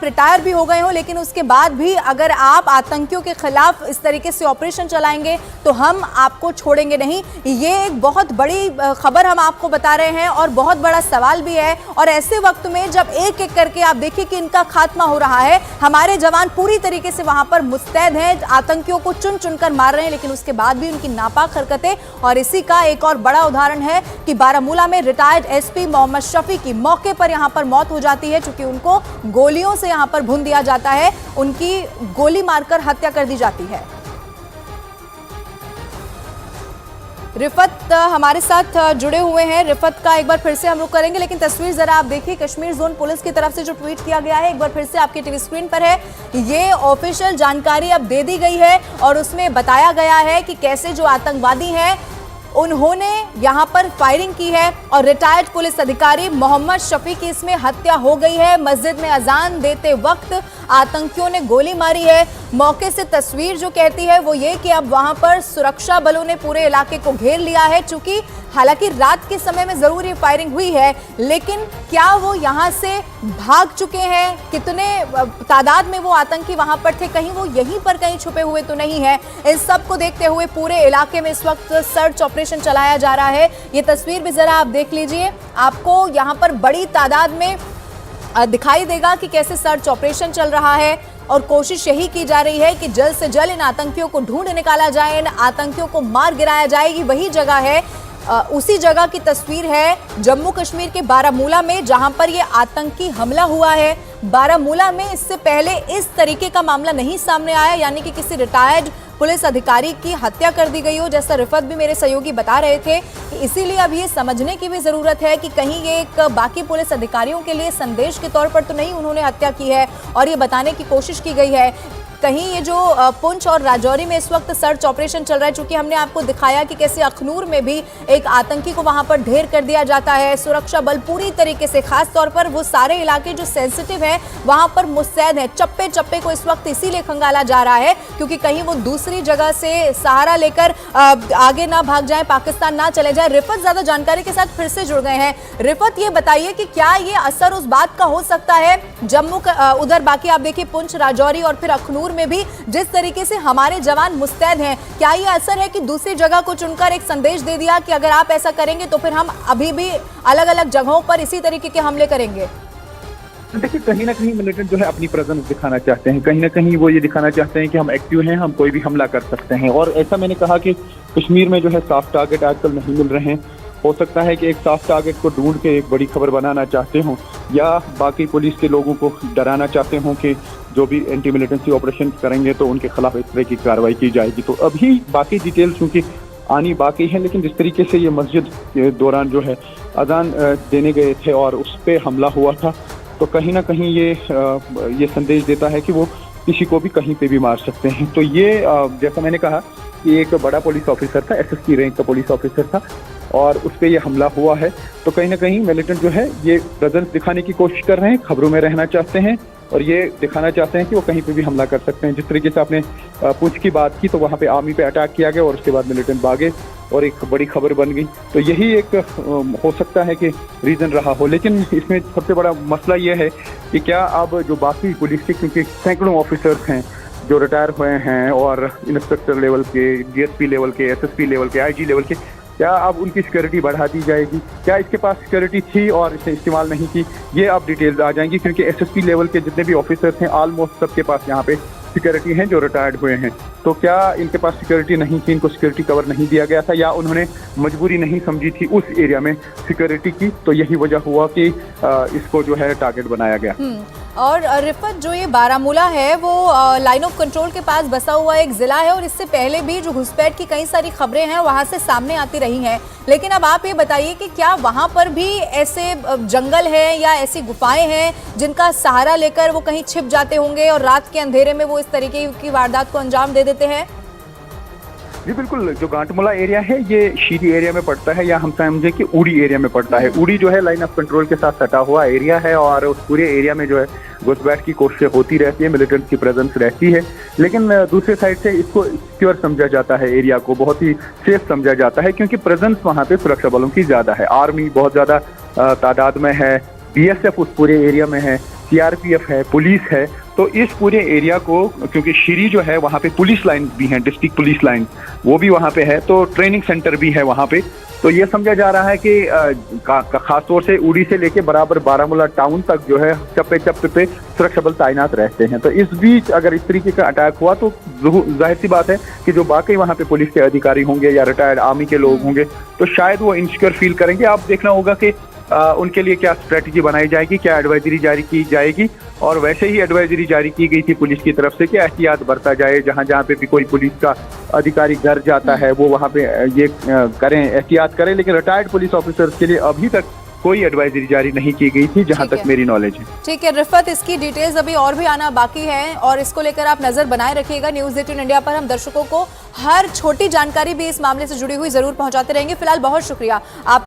आप रिटायर भी हो गए हो, लेकिन उसके बाद भी अगर आप आतंकियों के खिलाफ इस तरीके से ऑपरेशन चलाएंगे तो हम आपको छोड़ेंगे नहीं। ये एक बहुत बड़ी खबर हम आपको बता रहे हैं और बहुत बड़ा सवाल भी है। और ऐसे वक्त में जब एक एक करके आप देखिए कि इनका खात्मा हो रहा है, हमारे जवान पूरी तरीके से वहां पर मुस्तैद हैं, आतंकियों को चुन चुनकर मार रहे हैं, लेकिन उसके बाद भी उनकी नापाक हरकतें। और इसी का एक और बड़ा उदाहरण है कि बारामूला में रिटायर्ड एसपी मोहम्मद शफी की मौके पर यहां पर मौत हो जाती है, क्योंकि उनको गोलियों से यहां पर भून दिया जाता है, उनकी गोली मारकर हत्या कर दी जाती है। रिफत हमारे साथ जुड़े हुए हैं, रिफत का एक बार फिर से हम रुख करेंगे, लेकिन तस्वीर जरा आप देखिए। कश्मीर जोन पुलिस की तरफ से जो ट्वीट किया गया है एक बार फिर से आपकी टीवी स्क्रीन पर है। ये ऑफिशियल जानकारी अब दे दी गई है और उसमें बताया गया है कि कैसे जो आतंकवादी हैं उन्होंने यहां पर फायरिंग की है और रिटायर्ड पुलिस अधिकारी मोहम्मद शफी की इसमें हत्या हो गई है। मस्जिद में अजान देते वक्त आतंकियों ने गोली मारी है। मौके से तस्वीर जो कहती है वो ये कि अब वहां पर सुरक्षा बलों ने पूरे इलाके को घेर लिया है, चूंकि हालांकि रात के समय में जरूर ये फायरिंग हुई है, लेकिन क्या वो यहां से भाग चुके हैं, कितने तादाद में वो आतंकी वहां पर थे, कहीं वो यहीं पर कहीं छुपे हुए तो नहीं है। इन सब को देखते हुए पूरे इलाके में इस वक्त सर्च ऑपरेशन चलाया जा रहा है। ये तस्वीर भी जरा आप देख लीजिए, आपको यहां पर बड़ी तादाद में दिखाई देगा कि कैसे सर्च ऑपरेशन चल रहा है और कोशिश यही की जा रही है कि जल्द से जल्द इन आतंकियों को ढूंढ निकाला जाए, इन आतंकियों को मार गिराया जाएगी। वही जगह है, उसी जगह की तस्वीर है जम्मू कश्मीर के बारामूला में, जहां पर ये आतंकी हमला हुआ है। बारामूला में इससे पहले इस तरीके का मामला नहीं सामने आया, यानी कि किसी रिटायर्ड पुलिस अधिकारी की हत्या कर दी गई हो, जैसा रिफत भी मेरे सहयोगी बता रहे थे। इसीलिए अब ये समझने की भी जरूरत है कि कहीं ये एक बाकी पुलिस अधिकारियों के लिए संदेश के तौर पर तो नहीं उन्होंने हत्या की है, और ये बताने की कोशिश की गई है कहीं ये जो पुंछ और राजौरी में इस वक्त सर्च ऑपरेशन चल रहा है, चूंकि हमने आपको दिखाया कि कैसे अखनूर में भी एक आतंकी को वहां पर ढेर कर दिया जाता है। सुरक्षा बल पूरी तरीके से, खास तौर पर वो सारे इलाके जो सेंसिटिव हैं वहां पर मुस्तैद है। चप्पे चप्पे को इस वक्त इसीलिए खंगाला जा रहा है क्योंकि कहीं वो दूसरी जगह से सहारा लेकर आगे ना भाग जाए, पाकिस्तान ना चले जाए। रिफत ज्यादा जानकारी के साथ फिर से जुड़ गए हैं। रिफत, ये बताइए कि क्या ये असर उस बात का हो सकता है जम्मू उधर बाकी आप देखिए पुंछ, राजौरी और फिर अखनूर में भी जिस तरीके से हमारे जवान मुस्तैद हैं, क्या ये असर है कि दूसरी जगह को चुनकर एक संदेश दे दिया कि अगर आप ऐसा करेंगे तो फिर हम अभी भी अलग अलग जगहों पर इसी तरीके के हमले करेंगे? देखिए, कहीं ना कहीं मिलिटेंट जो है अपनी प्रेजेंस दिखाना चाहते हैं, कहीं ना कहीं वो ये दिखाना चाहते हैं कि हम एक्टिव हैं, हम कोई भी हमला कर सकते हैं। और ऐसा मैंने कहा कि कश्मीर में जो है साफ टारगेट आजकल नहीं मिल रहे हैं। हो सकता है कि एक साफ टारगेट को ढूंढ के एक बड़ी खबर बनाना चाहते हों, या बाकी पुलिस के लोगों को डराना चाहते हों कि जो भी एंटी मिलिटेंसी ऑपरेशन करेंगे तो उनके खिलाफ इस तरह की कार्रवाई की जाएगी। तो अभी बाकी डिटेल चूंकि आनी बाकी है, लेकिन जिस तरीके से ये मस्जिद के दौरान जो है अजान देने गए थे और उस पर हमला हुआ था, तो कहीं ना कहीं ये संदेश देता है कि वो किसी को भी कहीं पे भी मार सकते हैं। तो ये जैसा मैंने कहा कि एक बड़ा पुलिस ऑफिसर था, एसएसपी रैंक का पुलिस ऑफिसर था, और उस पर यह हमला हुआ है। तो कहीं ना कहीं मिलिटेंट जो है ये प्रेजेंस दिखाने की कोशिश कर रहे हैं, खबरों में रहना चाहते हैं और ये दिखाना चाहते हैं कि वो कहीं पे भी हमला कर सकते हैं। जिस तरीके से आपने पुंछ की बात की, तो वहाँ पे आर्मी पे अटैक किया गया और उसके बाद मिलिटेंट भागे और एक बड़ी खबर बन गई। तो यही एक हो सकता है कि रीज़न रहा हो। लेकिन इसमें सबसे बड़ा मसला ये है कि क्या अब जो बाकी पुलिस के, क्योंकि सैकड़ों ऑफिसर्स हैं जो रिटायर हुए हैं और इंस्पेक्टर लेवल के, डीएसपी लेवल के, एसएसपी लेवल के, आईजी लेवल के, क्या अब उनकी सिक्योरिटी बढ़ा दी जाएगी? क्या इसके पास सिक्योरिटी थी और इसे इस्तेमाल नहीं की? ये अब डिटेल्स आ जाएंगी, क्योंकि एसएसपी लेवल के जितने भी ऑफिसर्स हैं ऑलमोस्ट सबके पास यहाँ पे सिक्योरिटी हैं जो रिटायर्ड हुए हैं। तो क्या इनके पास सिक्योरिटी नहीं थी, इनको सिक्योरिटी कवर नहीं दिया गया था, या उन्होंने मजबूरी नहीं समझी थी उस एरिया में सिक्योरिटी की? तो यही वजह हुआ कि इसको जो है टारगेट बनाया गया। और रिफत, जो ये बारामूला है वो लाइन ऑफ कंट्रोल के पास बसा हुआ एक जिला है और इससे पहले भी जो घुसपैठ की कई सारी खबरें हैं वहां से सामने आती रही हैं। लेकिन अब आप ये बताइए कि क्या वहां पर भी ऐसे जंगल है या ऐसी गुफाएं हैं जिनका सहारा लेकर वो कहीं छिप जाते होंगे और रात के अंधेरे में वो इस तरीके की वारदात को अंजाम दे देते हैं? जी बिल्कुल, जो गांटमुला एरिया है ये शीरी एरिया में पड़ता है, या हम समझे कि उड़ी एरिया में पड़ता है। उड़ी जो है लाइन ऑफ कंट्रोल के साथ सटा हुआ एरिया है और उस पूरे एरिया में जो है घुसपैठ की कोशिशें होती रहती है, मिलिटेंट की प्रेजेंस रहती है। लेकिन दूसरे साइड से इसको सिक्योर समझा जाता है, एरिया को बहुत ही सेफ समझा जाता है, क्योंकि प्रेजेंस वहाँ पे सुरक्षा बलों की ज्यादा है। आर्मी बहुत ज्यादा तादाद में है, बीएसएफ उस पूरे एरिया में है, सीआरपीएफ है, पुलिस है, तो इस पूरे एरिया को, क्योंकि श्री जो है वहाँ पे पुलिस लाइन भी है, डिस्ट्रिक्ट पुलिस लाइन वो भी वहाँ पे है, तो ट्रेनिंग सेंटर भी है वहाँ पे। तो ये समझा जा रहा है कि खास तौर से उड़ी से लेके बराबर बारामूला टाउन तक जो है चप्पे चप्पे पे सुरक्षा बल तैनात रहते हैं। तो इस बीच अगर इस तरीके का अटैक हुआ तो जाहिर सी बात है कि जो बाकी वहाँ पे पुलिस के अधिकारी होंगे या रिटायर्ड आर्मी के लोग होंगे तो शायद वो इनसिक्योर फील करेंगे। अब देखना होगा कि उनके लिए क्या स्ट्रेटजी बनाई जाएगी, क्या एडवाइजरी जारी की जाएगी। और वैसे ही एडवाइजरी जारी की गई थी पुलिस की तरफ से कि एहतियात बरता जाए, जहां जहां पे भी कोई पुलिस का अधिकारी घर जाता है वो वहां पे ये करें, एहतियात करें। लेकिन रिटायर्ड पुलिस ऑफिसर्स के लिए अभी तक कोई एडवाइजरी जारी नहीं की गई थी, जहां तक मेरी नॉलेज है। ठीक है रिफत, इसकी डिटेल्स अभी और भी आना बाकी है और इसको लेकर आप नजर बनाए रखिएगा। न्यूज़ 18 इंडिया पर हम दर्शकों को हर छोटी जानकारी भी इस मामले से जुड़ी हुई जरूर पहुंचाते रहेंगे। फिलहाल बहुत शुक्रिया आप